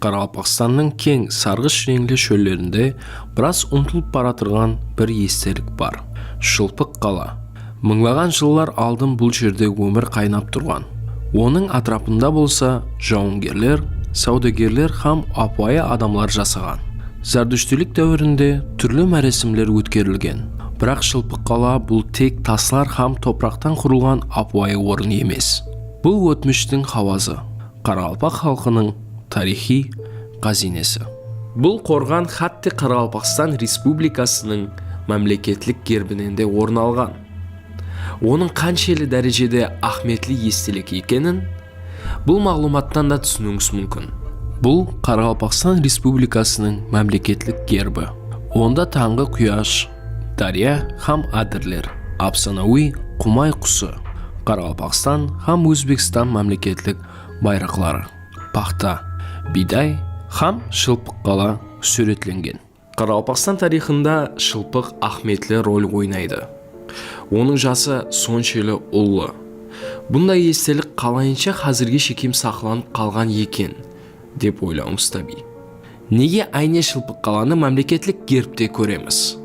Қарақалпақстанның кең сарғыш реңлі шөллерінде біраз ұмтылып бара тұрған бір естелік бар. Шылпық қала. Мыңлаған жылдар алдын бұл жерде өмір қайнап тұрған. Оның атрапында болса жауынгерлер, саудагерлер һәм апайы адамлар жасаған. Зардүштілік дәуірінде түрлі мәресімлер өткерілген. Бірақ Шылпық қала бұл тек таслар һәм топырақтан құрылған апайы орын емес. Бұл өтміштің хавазы, Қарақалпақ халқының тарихи қазинесі. Бұл қорған хатты Қарақалпақстан Республикасының мемлекеттік гербінінде орын алған. Оның қаншелі дәрежеде ахметлі естелік екенін бұл мағлұматтан да түсінуіңіз мүмкін. Бұл Қарақалпақстан Республикасының мемлекеттік гербі. Онда таңғы құяш, дария һәм адырлер, Апсанауи Құмай құсы, Қарақалпақстан һәм Өзбекстан мемлекеттік байрақлары, пахта, бидай һәм Шылпық қала суретленген. Қарақалпақстан тарихында Шылпық ахметлі рөл ойнайды. Оның жасы соншелі ұлы. Бұндай естелік қалайынша қазірге шекем сақланып қалған екен деп ойлауыңыз таби. Неге айне Шылпық қаланы мемлекеттік гербте көреміз?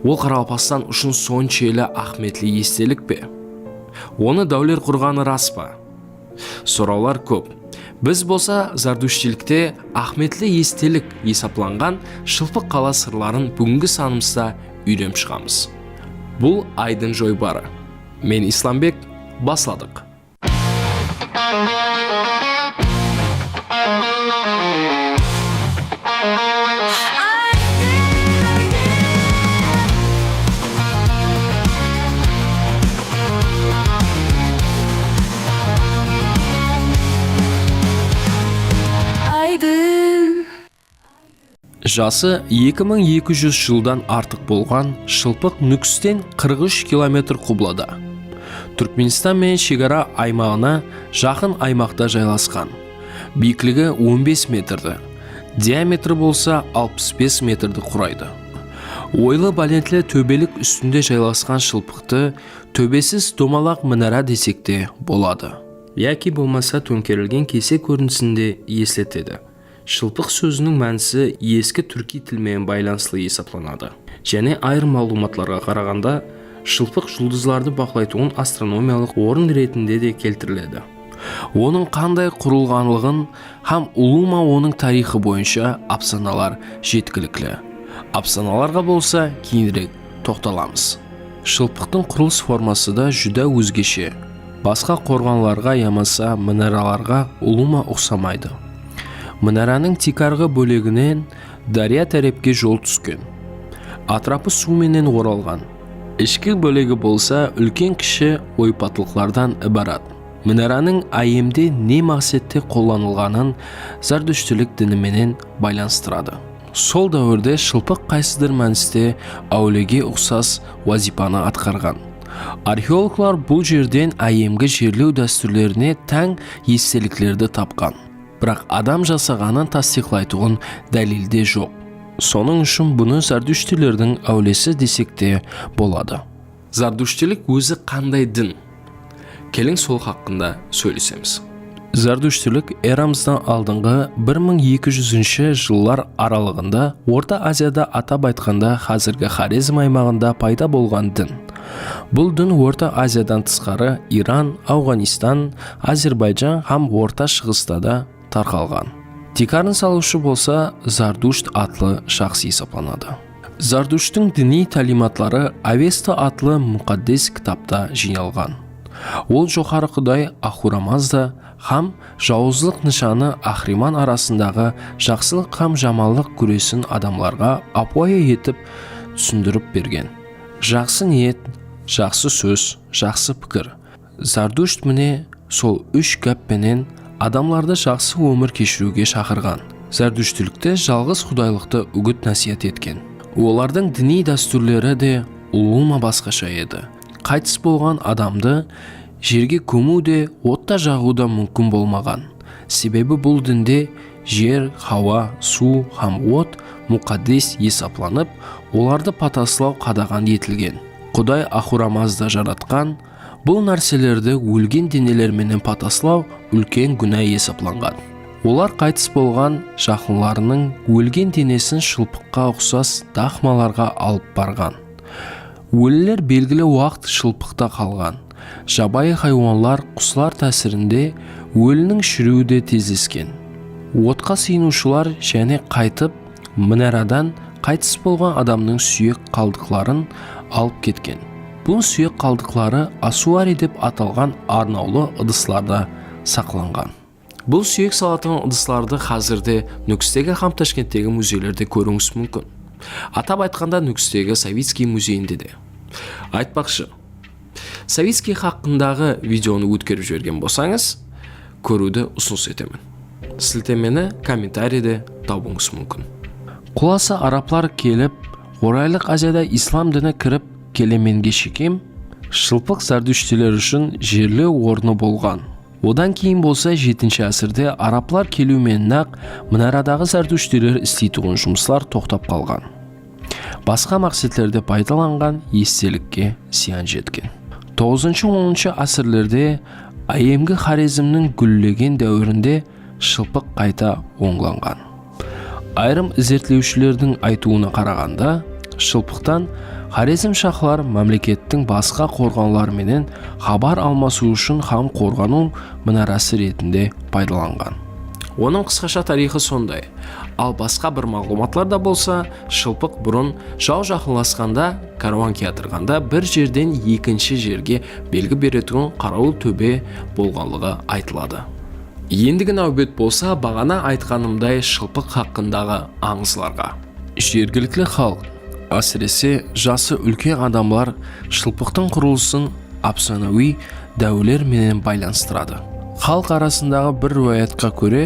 Ол Қарақалпақстан үшін соншелі ахметлі естелік пе? Оны дәулер құрғаны рас па? Сұраулар көп. Біз болса зардүштілікте ахметлі естелік есапланған Шылпық қала сырларын бүгінгі санымызда үйреніп шығамыз. Бұл айдың жойбары. Мен Исламбек, басладық. Жасы 2200 жылдан артық болған Шылпық Нүкістен 43 километр құбылада. Түркменстан мен шекара аймағына жақын аймақта жайласқан. Биіктігі 15 метрді, диаметрі болса 65 метрді құрайды. Ойлы балентлі төбелік үстінде жайласқан Шылпықты төбесіз домалақ мұнара десек те болады. Яки болмаса төңкерілген кесе көрінісінде еслетеді. Шылпық сөзінің мәнісі ескі түрки тілмен байланысты есептелінеді. Және айрым мағлұматларға қарағанда, Шылпық жұлдызларды бақылайтын астрономиялық орын ретінде де келтіріледі. Оның қандай құрылғанлығын һәм улума оның тарихы бойынша апсаналар жеткілікті. Апсаналарға болса кейінірек тоқталамыз. Шылпықтың құрылыс формасы да жүдә өзгеше. Басқа қорғанларға ямаса мұнараларға улума ұқсамайды. Мұнараның тикарғы бөлегінен дария тәрепке жол түскен. Атрапы суменен оралған. Ішкі бөлегі болса үлкен кіші ойпатылықтардан ібарат. Мұнараның айемде не мақсетте қолданылғанын зардүштілік дініменен байланыстырады. Сол дәуірде Шылпық қайсыдыр мәністе әулиеге ұқсас вазипаны атқарған. Археологлар бұл жерден айемгі жерлеу дәстүрлеріне тәң естеліктерді тапқан. Бірақ адам жасағанын тасдиқлайтұғын дәлелде жоқ. Соның үшін бұны зардүштілердің әулесі десек те болады. Зардүштілік өзі қандай дін? Келің сол хақында сөйлесеміз. Зардүштілік эрамыздан алдыңғы 1200 жыллар аралығында Орта Азияда атап айтқанда қазіргі Хорезм аймағында пайда болған дін. Бұл дін Орта Азиядан тысқары Иран, Ауғанистан, Азербайжан һәм Орта Шығыста да тарқалған. Тикарын салушы болса Зардушт атлы шахс есептелінеді. Зардуштың діни талиматлары Авеста атлы мұқаддес кітапта жиналған. Ол жоғары құдай Ахурамазда һәм жауыздық нышаны Ахриман арасындағы жақсылық һәм жамандық күресін адамларға апуайы етіп түсіндіріп берген. Жақсы ниет, жақсы сөз, жақсы пікір. Зардушт міне сол үш гәппенен адамларды жақсы өмір кешіруге шақырған. Зардүштілікті жалғыз құдайлықты үгіт насият еткен. Олардың діни дәстүрлері де улума басқаша еді. Қайтыс болған адамды жерге көму де отта жағу да мүмкін болмаған. Себебі бұл дінде жер, хауа, су һәм от мұқаддес есептелініп, оларды патасылау қадаған етілген. Құдай Ахурамазды жаратқан, бұл нәрселерді өлген денелерменен патаслау үлкен күнә есептелінген. Олар қайтыс болған жақынларының өлген денесін шылпыққа ұқсас дақмаларға алып барған. Өлілер белгілі уақыт шылпықта қалған. Жабайы хайуанлар, құслар тәсірінде өлінің шіруі де тездескен. Отқа сыйынушылар және қайтып мұнарадан қайтыс болған адамның сүйек қалдықтарын алып кеткен. Бұл сүйек қалдықтары асуари деп аталған арнаулы ыдысларда сақланған. Бұл сүйек салатын ыдысларды қазірде Нүкістегі һәм Ташкенттегі музейлерде көруіңіз мүмкін. Атап айтқанда Нүкістегі Савицкий музейінде де. Айтпақшы, Савицкий хақындағы видеоны өткеріп жіберген болсаңыз, көруді ұсыныс етемін. Сілтемені комментарийде табуыңыз мүмкін. Құласа араплар келіп, орайлық Азияда ислам діні кіріп келеменге шекем, шылпық зардүштілер үшін жерлеу орны болған. Одан кейін болса 7-ші әсірде араплар келуменнақ мұнарадағы зардүштілер істейтұғын жұмыслар тоқтап қалған. Басқа мақсетлерде пайдаланған естелікке зиян жеткен. 9-10 асырлерде Айемгі Хорезмнің гүллеген дәуірінде шылпық қайта оңланған. Айрым зерттеушілердің айтуына қарағанда, шылпықтан Хорезм шахлар мемлекеттің басқа қорғануларменен хабар алмасу үшін һәм қорғану мұнарасы ретінде пайдаланған. Оның қысқаша тарихы сондай. Ал басқа бір мағлұматлар да болса, шылпық бұрын жау жақынласқанда, каруан келтірганда бір жерден екінші жерге белгі беретін қарауыл төбе болғанлығы айтылады. Ендігі нәубет болса, бағана айтқанымдай шылпық хақындағы аңызларға. Жергілікті халық, әсіресе жасы үлкен адамлар шылпықтың құрылысын афсанауи дәуірлер менен байланыстырады. Халық арасындағы бір рауаятқа көре,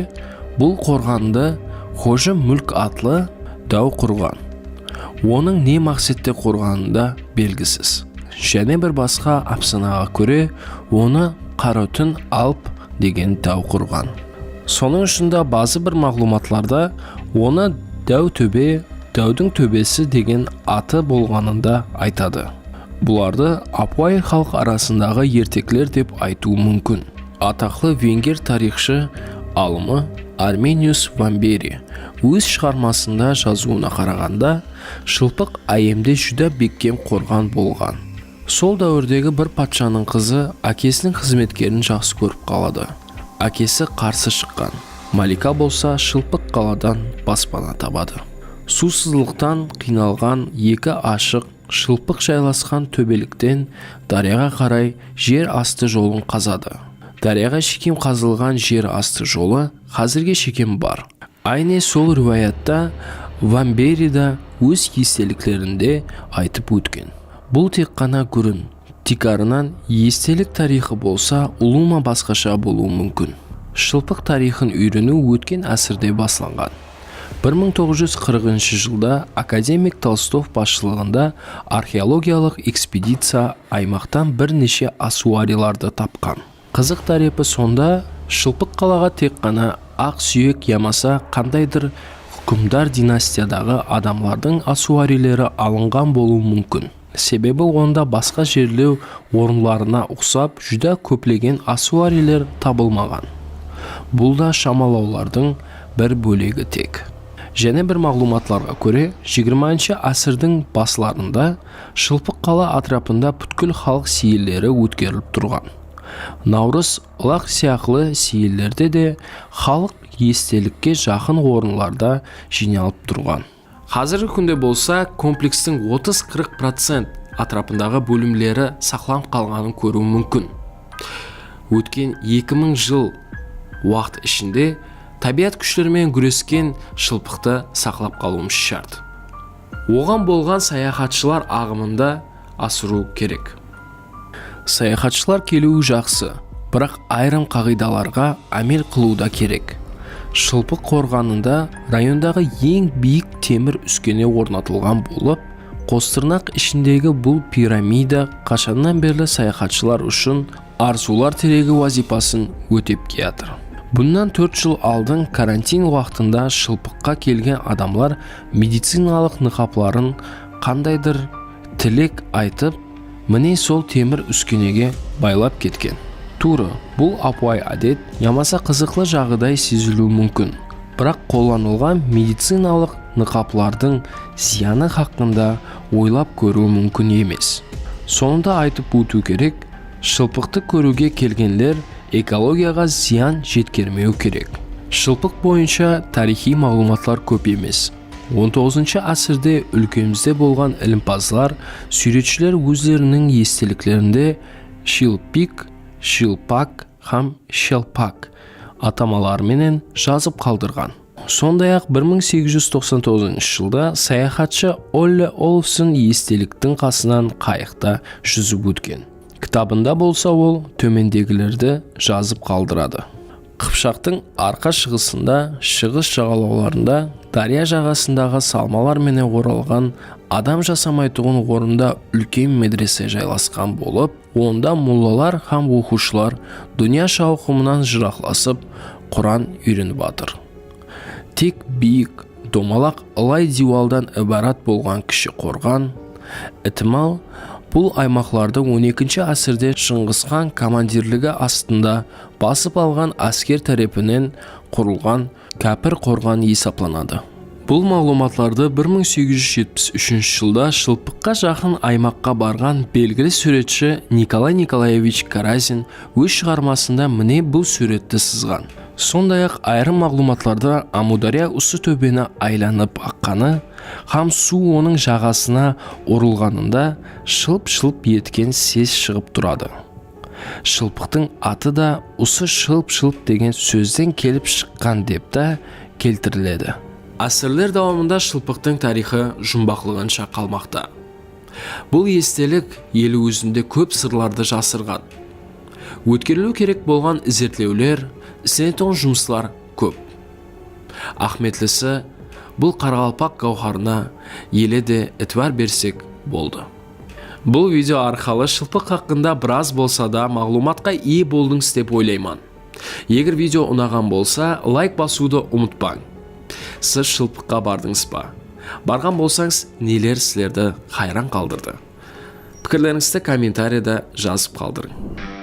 бұл қорғанды Хожы Мүлк атлы дәу құрған. Оның не мақсетте қорғанында белгісіз. Және бір басқа афсанаға көре, оны Қараүтін Алп деген дәу құрған. Соның үшінде базы бір мағлұматларда оны дәу төбе, дәудің төбесі деген аты болғанында айтады. Бұларды Апуай халық арасындағы ертеклер деп айту мүмкін. Атақлы венгер тарихшы алымы Армениус Вамбери өз шығармасында жазуына қарағанда, шылпық Айемде жүдә беккем қорған болған. Сол дәуірдегі бір патшаның қызы әкесінің қызметкерін жақсы көріп қалады. Әкесі қарсы шыққан. Малика болса шылпық қаладан баспана табады. Сусыздылықтан қиналған екі ашық шылпық жайласқан төбеліктен дарияға қарай жер асты жолын қазады. Дарияға шекем қазылған жер асты жолы қазірге шекем бар. Айне сол рүваятта Вамберида өз естеліктерінде айтып өткен. Бұл тек қана көрін, тикарынан естелік тарихы болса, ұлыма басқаша болуы мүмкін. Шылпық тарихын үйрену өткен әсірде басланған. 1940 жылда академик Толстов басшылығында археологиялық экспедиция аймақтан бірнеше асуариларды тапқан. Қызық тарепі сонда шылпық қалаға тек қана ақ сүйек ямаса қандайдыр хүкімдар династиядағы адамлардың асуарилері алынған болуы мүмкін. Себебі онда басқа жерлеу орынларына ұқсап жүдә көплеген асуарилер табылмаған. Бұл да шамалаулардың бір бөлегі тек. Және бір мағлұматларға көре 20-ші асырдың басларында шылпық қала атрапында бүткіл халық сейілдері өткеріліп тұрған. Наурыз, ұлақ сияқлы сейілдерде де халық естелікке жақын орынларда жиналып тұрған. Қазіргі күнде болса комплекстің 30-40% атрапындағы бөлімлері сақланып қалғанын көру мүмкін. Өткен 2000 жыл уақыт ішінде табиғат күштерімен күрескен шылпықты сақлап қалуымыз шарт. Оған болған саяхатшылар ағымында асыру керек. Саяхатшылар келуі жақсы, бірақ айрым қағидаларға әмел қылуда керек. Шылпық қорғанында райондағы ең биік темір үскене орнатылған болып, Қостырнақ ішіндегі бұл пирамида қашаннан берлі саяхатшылар үшін арзулар терегі вазипасын өтеп келатыр. Бұндан 4 жыл алдын карантин уақытында шылпыққа келген адамлар медициналық нықапларын қандайдыр тілек айтып, міне сол темір үскенеге байлап кеткен. Туры, бұл апуай әдет ямаса қызықлы жағыдай сезілуі мүмкін. Бірақ қолданылған медициналық нықаплардың зияны хақында ойлап көру мүмкін емес. Сонда айтып өту керек, шылпықты көруге келгендер экологияға зиян жеткермеу керек. Шылпық бойынша тарихи мағлұматлар көп емес. 19 асырде өлкемізде болған ілімпазлар, суретшілер өздерінің естеліктерінде шилпик, шилпак һәм шелпак атамаларменен жазып қалдырған. Сондай-ақ 1899 жылда саяхатшы Олле Олафсон естеліктің қасынан қайықта жүзіп өткен. Кітабында болса ол төмендегілерді жазып қалдырады. Қыпшақтың арқа шығысында, шығыс жағалауларында, дария жағасындағы салмалар менен оралған адам жасамайтұғын орында үлкен медресе жайласқан болып, онда муллалар һәм оқушылар дүния шауқымынан жырақласып, Құран үйреніп жатыр. Тек биік, домалақ ылай диуалдан ібарат болған кіші қорған, ітімал, бұл аймақларды 12 асырде Шыңғысхан командирлігі астында басып алған әскер тарапынан құрылған кәпір қорған есапланады. Бұл мағлұматларды 1873 жылда Шылпыққа жақын аймаққа барған белгілі суретші Николай Николаевич Каразин өз шығармасында міне бұл суретті сызған. Сондай-ақ айрым мағлұматларда Амудария ұсы төбені айланып аққаны, һәм су оның жағасына орылғанында шылп-шылп еткен сес шығып тұрады. Шылпықтың аты да ұсы шылп-шылп деген сөзден келіп шыққан деп та келтіріледі. Асырлар дауамында Шылпықтың тарихы жұмбақлығынша қалмақта. Бұл естелік елі өзінде көп сырларды жасырған. Өткерілу керек болған зерттеулер, ізденетін жұмыстар көп. Ахметлісі бұл Қарақалпақ гауһарына елі де ітвар берсек болды. Бұл видео арқылы Шылпық хақында біраз болса да мағлұматқа ие болдыңыз деп ойлаймын. Егер видео ұнаған болса, лайк басуды ұмытпаң. Сіз Шылпыққа бардыңыз ба? Барған болсаңыз, нелер сілерді хайран қалдырды? Пікірлеріңізді комментарияда жазып қалдырың.